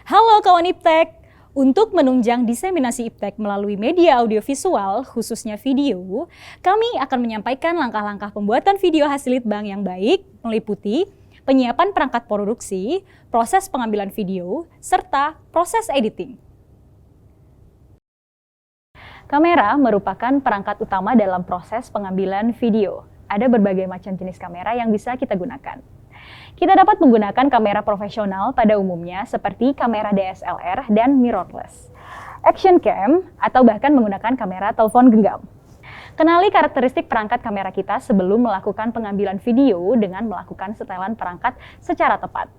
Halo kawan Iptek! Untuk menunjang diseminasi Iptek melalui media audiovisual, khususnya video, kami akan menyampaikan langkah-langkah pembuatan video hasil litbang yang baik, meliputi penyiapan perangkat produksi, proses pengambilan video, serta proses editing. Kamera merupakan perangkat utama dalam proses pengambilan video. Ada berbagai macam jenis kamera yang bisa kita gunakan. Kita dapat menggunakan kamera profesional pada umumnya seperti kamera DSLR dan mirrorless, action cam, atau bahkan menggunakan kamera telepon genggam. Kenali karakteristik perangkat kamera kita sebelum melakukan pengambilan video dengan melakukan setelan perangkat secara tepat.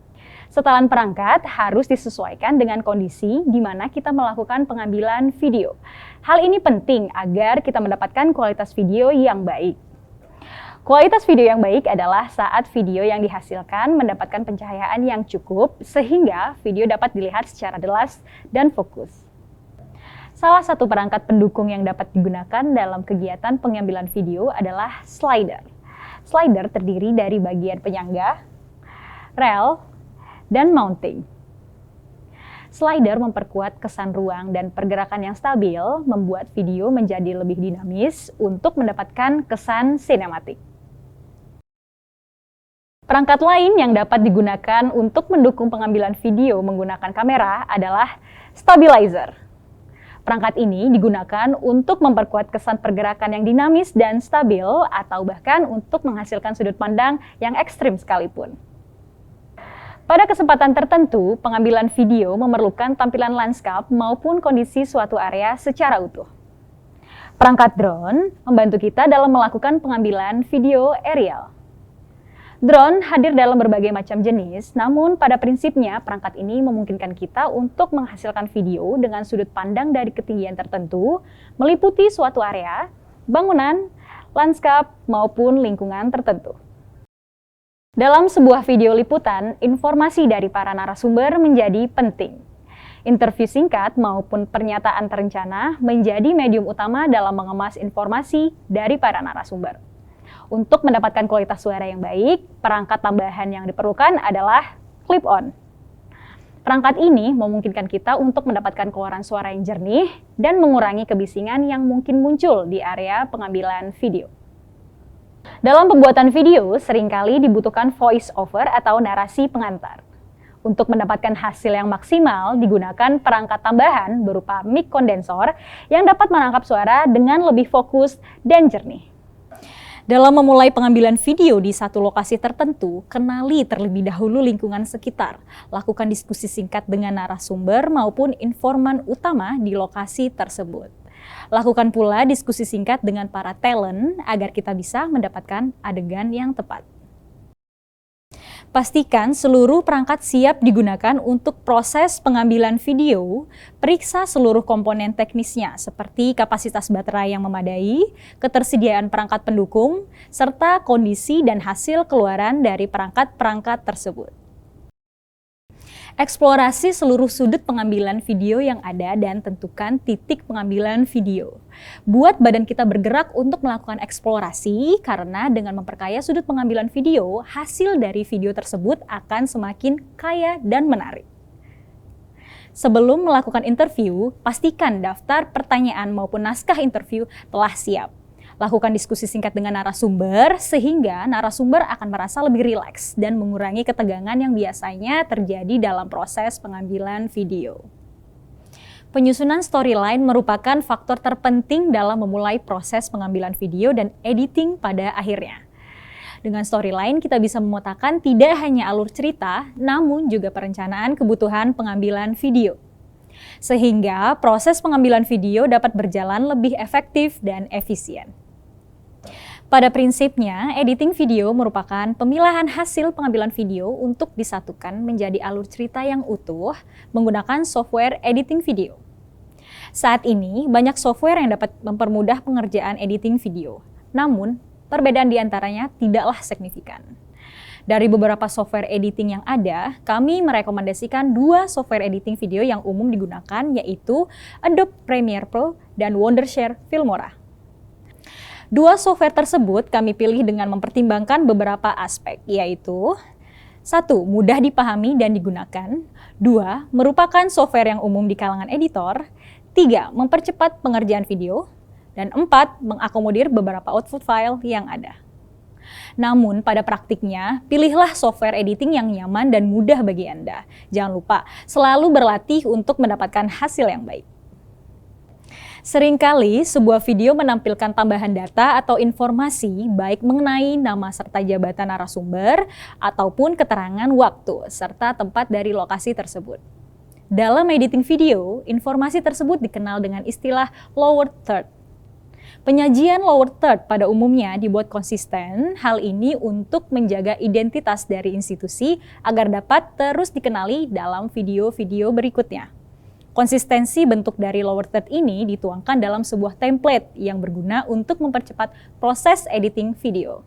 Setelan perangkat harus disesuaikan dengan kondisi di mana kita melakukan pengambilan video. Hal ini penting agar kita mendapatkan kualitas video yang baik. Kualitas video yang baik adalah saat video yang dihasilkan mendapatkan pencahayaan yang cukup sehingga video dapat dilihat secara jelas dan fokus. Salah satu perangkat pendukung yang dapat digunakan dalam kegiatan pengambilan video adalah slider. Slider terdiri dari bagian penyangga, rel, dan mounting. Slider memperkuat kesan ruang dan pergerakan yang stabil, membuat video menjadi lebih dinamis untuk mendapatkan kesan sinematik. Perangkat lain yang dapat digunakan untuk mendukung pengambilan video menggunakan kamera adalah stabilizer. Perangkat ini digunakan untuk memperkuat kesan pergerakan yang dinamis dan stabil atau bahkan untuk menghasilkan sudut pandang yang ekstrim sekalipun. Pada kesempatan tertentu, pengambilan video memerlukan tampilan lanskap maupun kondisi suatu area secara utuh. Perangkat drone membantu kita dalam melakukan pengambilan video aerial. Drone hadir dalam berbagai macam jenis, namun pada prinsipnya perangkat ini memungkinkan kita untuk menghasilkan video dengan sudut pandang dari ketinggian tertentu, meliputi suatu area, bangunan, lanskap, maupun lingkungan tertentu. Dalam sebuah video liputan, informasi dari para narasumber menjadi penting. Interview singkat maupun pernyataan terencana menjadi medium utama dalam mengemas informasi dari para narasumber. Untuk mendapatkan kualitas suara yang baik, perangkat tambahan yang diperlukan adalah clip-on. Perangkat ini memungkinkan kita untuk mendapatkan keluaran suara yang jernih dan mengurangi kebisingan yang mungkin muncul di area pengambilan video. Dalam pembuatan video, seringkali dibutuhkan voice over atau narasi pengantar. Untuk mendapatkan hasil yang maksimal, digunakan perangkat tambahan berupa mic kondensor yang dapat menangkap suara dengan lebih fokus dan jernih. Dalam memulai pengambilan video di satu lokasi tertentu, kenali terlebih dahulu lingkungan sekitar. Lakukan diskusi singkat dengan narasumber maupun informan utama di lokasi tersebut. Lakukan pula diskusi singkat dengan para talent agar kita bisa mendapatkan adegan yang tepat. Pastikan seluruh perangkat siap digunakan untuk proses pengambilan video. Periksa seluruh komponen teknisnya seperti kapasitas baterai yang memadai, ketersediaan perangkat pendukung, serta kondisi dan hasil keluaran dari perangkat-perangkat tersebut. Eksplorasi seluruh sudut pengambilan video yang ada dan tentukan titik pengambilan video. Buat badan kita bergerak untuk melakukan eksplorasi karena dengan memperkaya sudut pengambilan video, hasil dari video tersebut akan semakin kaya dan menarik. Sebelum melakukan interview, pastikan daftar pertanyaan maupun naskah interview telah siap. Lakukan diskusi singkat dengan narasumber sehingga narasumber akan merasa lebih rileks dan mengurangi ketegangan yang biasanya terjadi dalam proses pengambilan video. Penyusunan storyline merupakan faktor terpenting dalam memulai proses pengambilan video dan editing pada akhirnya. Dengan storyline kita bisa memetakan tidak hanya alur cerita, namun juga perencanaan kebutuhan pengambilan video. Sehingga proses pengambilan video dapat berjalan lebih efektif dan efisien. Pada prinsipnya, editing video merupakan pemilahan hasil pengambilan video untuk disatukan menjadi alur cerita yang utuh menggunakan software editing video. Saat ini, banyak software yang dapat mempermudah pengerjaan editing video. Namun, perbedaan di antaranya tidaklah signifikan. Dari beberapa software editing yang ada, kami merekomendasikan dua software editing video yang umum digunakan, yaitu Adobe Premiere Pro dan Wondershare Filmora. Dua software tersebut kami pilih dengan mempertimbangkan beberapa aspek, yaitu 1. Mudah dipahami dan digunakan. 2. Merupakan software yang umum di kalangan editor. 3. Mempercepat pengerjaan video. Dan 4. Mengakomodir beberapa output file yang ada. Namun pada praktiknya, pilihlah software editing yang nyaman dan mudah bagi Anda. Jangan lupa, selalu berlatih untuk mendapatkan hasil yang baik. Seringkali sebuah video menampilkan tambahan data atau informasi baik mengenai nama serta jabatan narasumber ataupun keterangan waktu serta tempat dari lokasi tersebut. Dalam editing video, informasi tersebut dikenal dengan istilah lower third. Penyajian lower third pada umumnya dibuat konsisten, hal ini untuk menjaga identitas dari institusi agar dapat terus dikenali dalam video-video berikutnya. Konsistensi bentuk dari lower third ini dituangkan dalam sebuah template yang berguna untuk mempercepat proses editing video.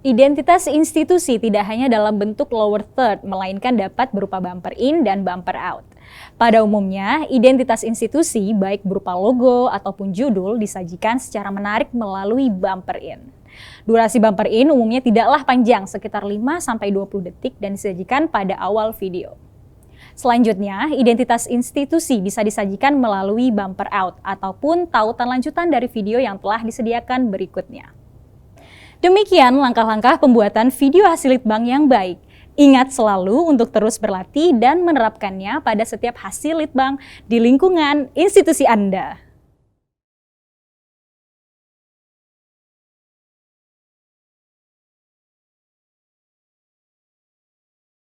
Identitas institusi tidak hanya dalam bentuk lower third, melainkan dapat berupa bumper in dan bumper out. Pada umumnya, identitas institusi baik berupa logo ataupun judul disajikan secara menarik melalui bumper in. Durasi bumper in umumnya tidaklah panjang, sekitar 5-20 detik dan disajikan pada awal video. Selanjutnya, identitas institusi bisa disajikan melalui bumper out ataupun tautan lanjutan dari video yang telah disediakan berikutnya. Demikian langkah-langkah pembuatan video hasil litbang yang baik. Ingat selalu untuk terus berlatih dan menerapkannya pada setiap hasil litbang di lingkungan institusi Anda.